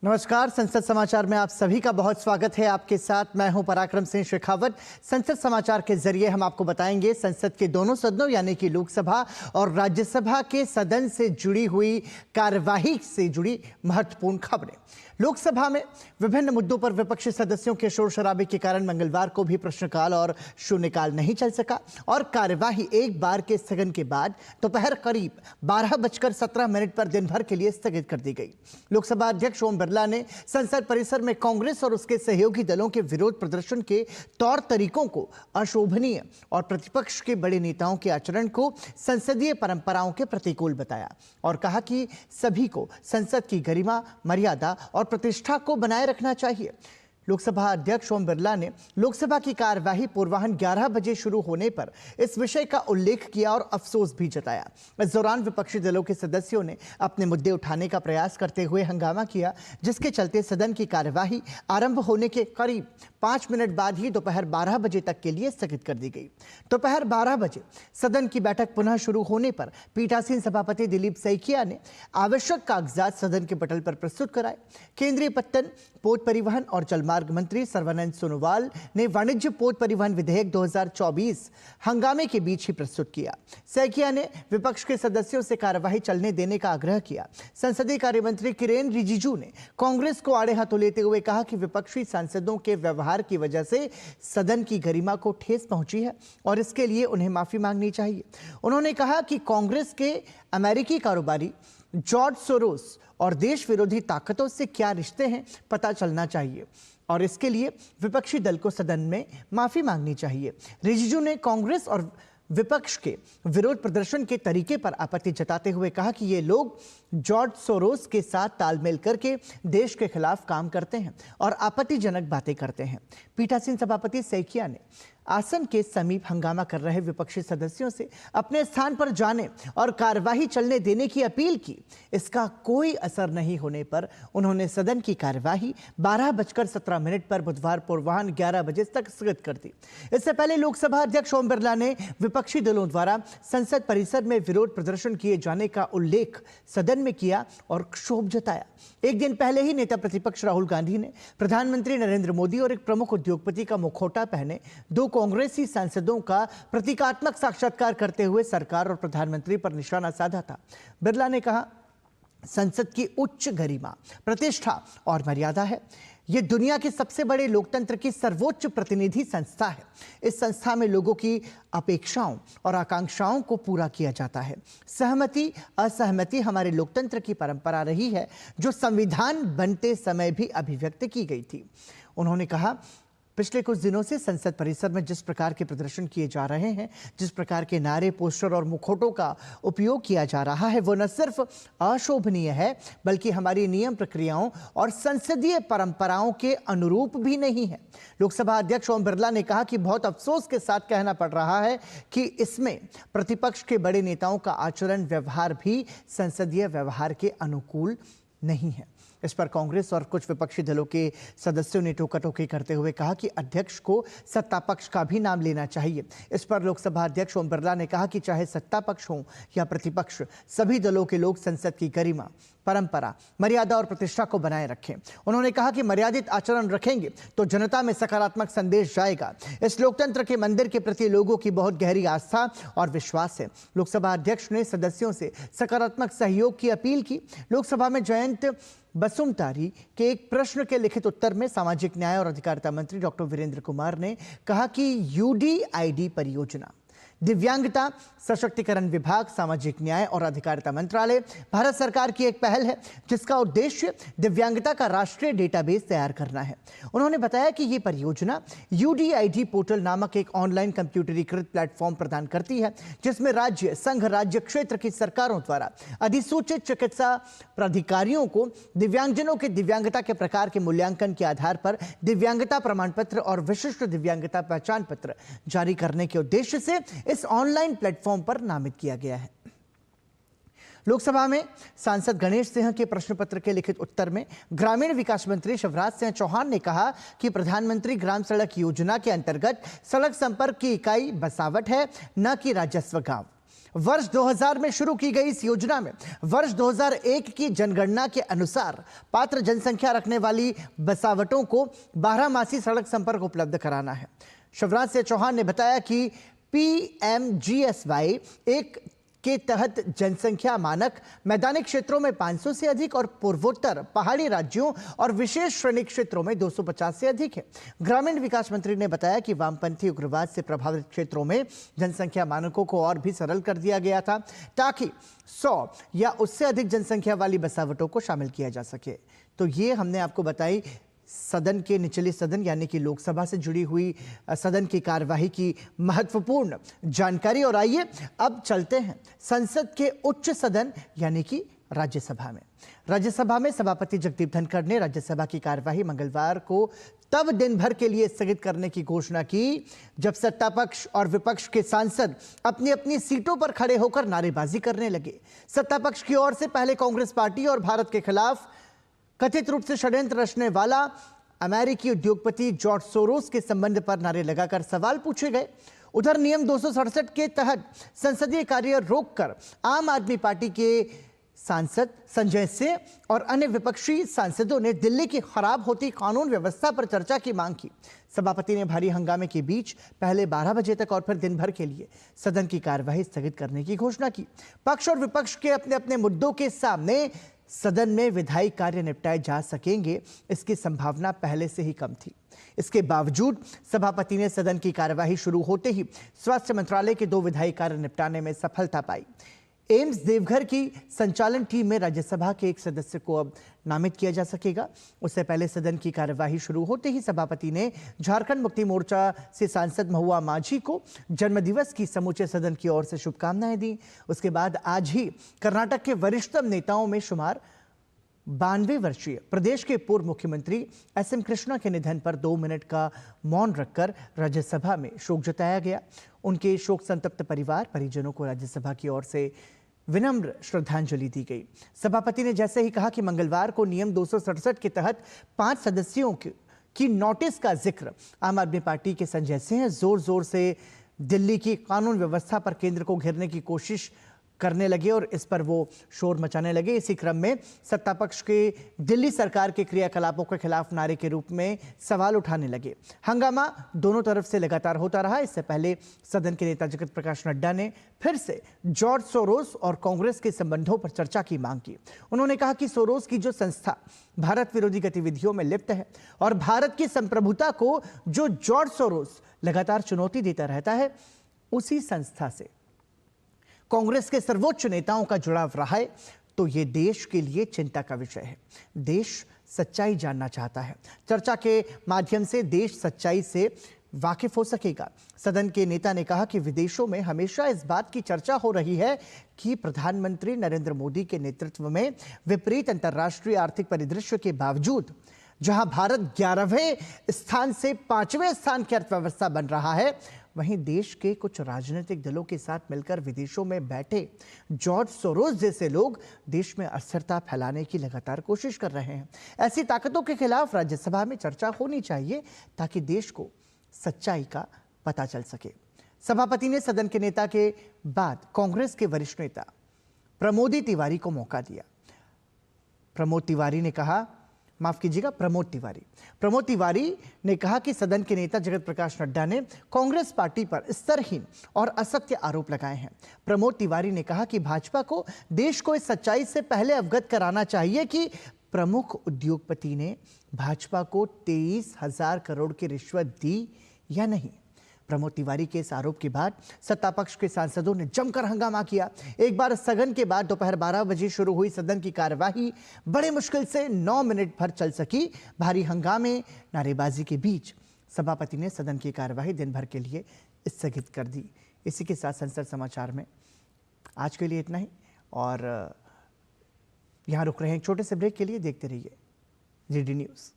नमस्कार। संसद समाचार में आप सभी का बहुत स्वागत है। आपके साथ मैं हूं पराक्रम सिंह शेखावत। संसद समाचार के जरिए हम आपको बताएंगे संसद के दोनों सदनों यानी कि लोकसभा और राज्यसभा के सदन से जुड़ी हुई कार्यवाही से जुड़ी महत्वपूर्ण खबरें। लोकसभा में विभिन्न मुद्दों पर विपक्षी सदस्यों के शोर शराबे के कारण मंगलवार को भी प्रश्नकाल और शून्यकाल नहीं चल सका और कार्यवाही एक बार के स्थगन के बाद दोपहर करीब 12:17 पर दिन भर के लिए स्थगित कर दी गई। लोकसभा अध्यक्ष ओम बिरला ने संसद परिसर में कांग्रेस और उसके सहयोगी दलों के विरोध प्रदर्शन के तौर तरीकों को अशोभनीय और प्रतिपक्ष के बड़े नेताओं के आचरण को संसदीय परंपराओं के प्रतिकूल बताया और कहा कि सभी को संसद की गरिमा, मर्यादा और प्रतिष्ठा को बनाए रखना चाहिए। लोकसभा अध्यक्ष ओम बिरला ने लोकसभा की कार्यवाही पूर्वाह्न 11 बजे शुरू होने पर इस विषय का उल्लेख किया और अफसोस भी जताया। इस दौरान विपक्षी दलों के सदस्यों ने अपने मुद्दे उठाने का प्रयास करते हुए हंगामा किया, जिसके चलते सदन की कार्यवाही आरंभ होने के करीब 5 मिनट बाद ही दोपहर 12 बजे तक के लिए स्थगित कर दी गई। दोपहर 12 बजे सदन की बैठक पुनः शुरू होने पर पीठासीन सभापति दिलीप सैकिया ने आवश्यक कागजात सदन के पटल पर प्रस्तुत कराए। केंद्रीय पत्तन, पोत परिवहन और जलमार्ग मंत्री सर्बानंद सोनोवाल ने वाणिज्य पोत परिवहन विधेयक 2024 हंगामे के बीच ही प्रस्तुत किया। सैकिया ने विपक्ष के सदस्यों से कार्यवाही चलने देने का आग्रह किया। संसदीय कार्य मंत्री किरेन रिजिजू ने कांग्रेस को आड़े हाथों लेते हुए कहा कि विपक्षी सांसदों के व्यवहार की वजह से सदन की गरिमा को ठेस पहुंची है और इसके लिए उन्हें माफी मांगनी चाहिए। उन्होंने कहा कि कांग्रेस के अमेरिकी कारोबारी जॉर्ज सोरोस और देश विरोधी ताकतों से क्या रिश्ते हैं पता चलना चाहिए और इसके लिए विपक्षी दल को सदन में माफी मांगनी चाहिए। रिजिजू ने कांग्रेस और विपक्ष के विरोध प्रदर्शन के तरीके पर आपत्ति जताते हुए कहा कि ये लोग जॉर्ज सोरोस के साथ तालमेल करके देश के खिलाफ काम करते हैं और आपत्तिजनक बातें करते हैं। पीठासीन सभापति सैकिया ने आसन के समीप हंगामा कर रहे विपक्षी सदस्यों से अपने स्थान पर जाने और कार्यवाही चलने देने की अपील की। इसका कोई असर नहीं होने पर उन्होंने सदन की कार्यवाही 12:17 पर बुधवार पूर्वाह्न 11 बजे तक स्थगित कर दी। इससे पहले लोकसभा अध्यक्ष ओम बिरला ने विपक्षी दलों द्वारा संसद परिसर में विरोध प्रदर्शन किए जाने का उल्लेख सदन में किया और क्षोभ जताया। एक दिन पहले ही नेता प्रतिपक्ष राहुल गांधी ने प्रधानमंत्री नरेंद्र मोदी और एक प्रमुख उद्योगपति का मुखौटा पहने दो कांग्रेसी सांसदों का प्रतीकात्मक साक्षात्कार करते हुए सरकार और प्रधानमंत्री पर निशाना साधा था। बिरला ने कहा, संसद की उच्च गरिमा, प्रतिष्ठा और मर्यादा है। यह दुनिया के सबसे बड़े लोकतंत्र की सर्वोच्च प्रतिनिधि संस्था है। इस संस्था में लोगों की अपेक्षाओं और आकांक्षाओं को पूरा किया जाता है। सहमति असहमति हमारे लोकतंत्र की परंपरा रही है, जो संविधान बनते समय भी अभिव्यक्त की गई थी। उन्होंने कहा, पिछले कुछ दिनों से संसद परिसर में जिस प्रकार के प्रदर्शन किए जा रहे हैं, जिस प्रकार के नारे, पोस्टर और मुखौटों का उपयोग किया जा रहा है, वो न सिर्फ अशोभनीय है बल्कि हमारी नियम प्रक्रियाओं और संसदीय परंपराओं के अनुरूप भी नहीं है। लोकसभा अध्यक्ष ओम बिरला ने कहा कि बहुत अफसोस के साथ कहना पड़ रहा है कि इसमें प्रतिपक्ष के बड़े नेताओं का आचरण, व्यवहार भी संसदीय व्यवहार के अनुकूल नहीं है। इस पर कांग्रेस और कुछ विपक्षी दलों के सदस्यों ने टोका-टोकी करते हुए कहा कि अध्यक्ष को सत्ता पक्ष का भी नाम लेना चाहिए। इस पर लोकसभा अध्यक्ष ओम बिरला ने कहा कि चाहे सत्ता पक्ष हो या प्रतिपक्ष, सभी दलों के लोग संसद की गरिमा, परंपरा, मर्यादा और प्रतिष्ठा को बनाए रखें। उन्होंने कहा कि मर्यादित आचरण रखेंगे तो जनता में सकारात्मक संदेश जाएगा। इस लोकतंत्र के मंदिर के प्रति लोगों की बहुत गहरी आस्था और विश्वास है। लोकसभा अध्यक्ष ने सदस्यों से सकारात्मक सहयोग की अपील की। लोकसभा में जयंत बसुमतारी के एक प्रश्न के लिखित उत्तर में सामाजिक न्याय और अधिकारिता मंत्री डॉक्टर वीरेंद्र कुमार ने कहा कि यूडीआईडी परियोजना, दिव्यांगता सशक्तिकरण विभाग, सामाजिक न्याय और अधिकारिता मंत्रालय, भारत सरकार की एक पहल है जिसका उद्देश्य दिव्यांगता का राष्ट्रीय डेटाबेस तैयार करना है। उन्होंने बताया कि ये परियोजना यूडीआईडी पोर्टल नामक एक ऑनलाइन कंप्यूटरीकृत प्लेटफॉर्म प्रदान करती है, जिसमें राज्य, संघ, राज्य क्षेत्र की सरकारों द्वारा अधिसूचित चिकित्सा प्राधिकारियों को दिव्यांगजनों के दिव्यांगता के प्रकार के मूल्यांकन के आधार पर दिव्यांगता प्रमाण पत्र और विशिष्ट दिव्यांगता पहचान पत्र जारी करने के उद्देश्य से इस ऑनलाइन प्लेटफॉर्म पर नामित किया गया है। लोकसभा में सांसद गणेश सिंह के प्रश्न पत्र के लिखित उत्तर में ग्रामीण विकास मंत्री शिवराज सिंह चौहान ने कहा कि प्रधानमंत्री ग्राम सड़क योजना के अंतर्गत सड़क संपर्क की इकाई बसावट है, न कि राजस्व गांव। वर्ष 2000 में शुरू की गई इस योजना में वर्ष 2001 की जनगणना के अनुसार पात्र जनसंख्या रखने वाली बसावटों को 12 सड़क संपर्क उपलब्ध कराना है। शिवराज सिंह चौहान ने बताया कि PMGSY एक के तहत जनसंख्या मानक मैदानी क्षेत्रों में 500 से अधिक और पूर्वोत्तर पहाड़ी राज्यों और विशेष श्रेणी क्षेत्रों में 250 से अधिक है। ग्रामीण विकास मंत्री ने बताया कि वामपंथी उग्रवाद से प्रभावित क्षेत्रों में जनसंख्या मानकों को और भी सरल कर दिया गया था ताकि 100 या उससे अधिक जनसंख्या वाली बसावटों को शामिल किया जा सके। तो ये हमने आपको बताई सदन के निचले सदन यानी कि लोकसभा से जुड़ी हुई सदन की कार्यवाही की महत्वपूर्ण जानकारी। और आइए अब चलते हैं संसद के उच्च सदन यानी कि राज्यसभा में। राज्यसभा में सभापति जगदीप धनखड़ ने राज्यसभा की कार्यवाही मंगलवार को तब दिन भर के लिए स्थगित करने की घोषणा की जब सत्ता पक्ष और विपक्ष के सांसद अपनी अपनी सीटों पर खड़े होकर नारेबाजी करने लगे। सत्ता पक्ष की ओर से पहले कांग्रेस पार्टी और भारत के खिलाफ कथित रूप से षड्यंत्र रचने वाला अमेरिकी उद्योगपति जॉर्ज सोरोस के संबंध पर नारे लगाकर सवाल पूछे गए। उधर नियम 267 के तहत संसदीय कार्य रोककर आम आदमी पार्टी के सांसद संजय सिंह और अन्य विपक्षी सांसदों ने दिल्ली की खराब होती कानून व्यवस्था पर चर्चा की मांग की। सभापति ने भारी हंगामे के बीच पहले 12 बजे तक और फिर दिन भर के लिए सदन की कार्यवाही स्थगित करने की घोषणा की। पक्ष और विपक्ष के अपने अपने मुद्दों के सामने सदन में विधायी कार्य निपटाए जा सकेंगे, इसकी संभावना पहले से ही कम थी। इसके बावजूद सभापति ने सदन की कार्यवाही शुरू होते ही स्वास्थ्य मंत्रालय के 2 विधायी कार्य निपटाने में सफलता पाई। एम्स देवघर की संचालन टीम में राज्यसभा के एक सदस्य को अब नामित किया जा सकेगा। उससे पहले सदन की कार्यवाही शुरू होते ही सभापति ने झारखंड मुक्ति मोर्चा से सांसद महुआ माझी को जन्मदिवस की समूचे सदन की ओर से शुभकामनाएं दी। उसके बाद आज ही कर्नाटक के वरिष्ठतम नेताओं में शुमार 92 वर्षीय प्रदेश के पूर्व मुख्यमंत्री SM कृष्णा के निधन पर 2 मिनट का मौन रखकर राज्यसभा में शोक जताया गया। उनके शोक संतप्त परिवार परिजनों को राज्यसभा की ओर से विनम्र श्रद्धांजलि दी गई। सभापति ने जैसे ही कहा कि मंगलवार को नियम 267 के तहत 5 सदस्यों की नोटिस का जिक्र आम आदमी पार्टी के संजय सिंह जोर जोर से दिल्ली की कानून व्यवस्था पर केंद्र को घेरने की कोशिश करने लगे और इस पर वो शोर मचाने लगे। इसी क्रम में सत्ता पक्ष के दिल्ली सरकार के क्रियाकलापों के खिलाफ नारे के रूप में सवाल उठाने लगे। हंगामा दोनों तरफ से लगातार होता रहा। इससे पहले सदन के नेता जगत प्रकाश नड्डा ने फिर से जॉर्ज सोरोस और कांग्रेस के संबंधों पर चर्चा की मांग की। उन्होंने कहा कि सोरोस की जो संस्था भारत विरोधी गतिविधियों में लिप्त है और भारत की संप्रभुता को जो जॉर्ज सोरोस लगातार चुनौती देता रहता है, उसी संस्था से कांग्रेस के सर्वोच्च नेताओं का जुड़ाव रहा है, तो ये देश के लिए चिंता का विषय है। देश सच्चाई जानना चाहता है। चर्चा के माध्यम से देश सच्चाई से वाकिफ हो सकेगा। सदन के नेता ने कहा कि विदेशों में हमेशा इस बात की चर्चा हो रही है कि प्रधानमंत्री नरेंद्र मोदी के नेतृत्व में विपरीत अंतर्राष्ट्रीय आर्थिक परिदृश्य के बावजूद जहां भारत 11वें स्थान से 5वें स्थान की अर्थव्यवस्था बन रहा है, वहीं देश के कुछ राजनीतिक दलों के साथ मिलकर विदेशों में बैठे जॉर्ज सोरोस जैसे लोग देश में अस्थिरता फैलाने की लगातार कोशिश कर रहे हैं। ऐसी ताकतों के खिलाफ राज्यसभा में चर्चा होनी चाहिए ताकि देश को सच्चाई का पता चल सके। सभापति ने सदन के नेता के बाद कांग्रेस के वरिष्ठ नेता प्रमोद तिवारी को मौका दिया। प्रमोद तिवारी ने कहा कि सदन के नेता जगत प्रकाश नड्डा ने कांग्रेस पार्टी पर स्तरहीन और असत्य आरोप लगाए हैं। प्रमोद तिवारी ने कहा कि भाजपा को देश को इस सच्चाई से पहले अवगत कराना चाहिए कि प्रमुख उद्योगपति ने भाजपा को 23,000 करोड़ की रिश्वत दी या नहीं। प्रमोद तिवारी के इस आरोप के बाद सत्ता पक्ष के सांसदों ने जमकर हंगामा किया। एक बार स्थगन के बाद दोपहर 12 बजे शुरू हुई सदन की कार्यवाही बड़े मुश्किल से 9 मिनट भर चल सकी। भारी हंगामे नारेबाजी के बीच सभापति ने सदन की कार्यवाही दिन भर के लिए स्थगित कर दी। इसी के साथ संसद समाचार में आज के लिए इतना ही और यहाँ रुक रहे हैं एक छोटे से ब्रेक के लिए। देखते रहिए GD न्यूज़।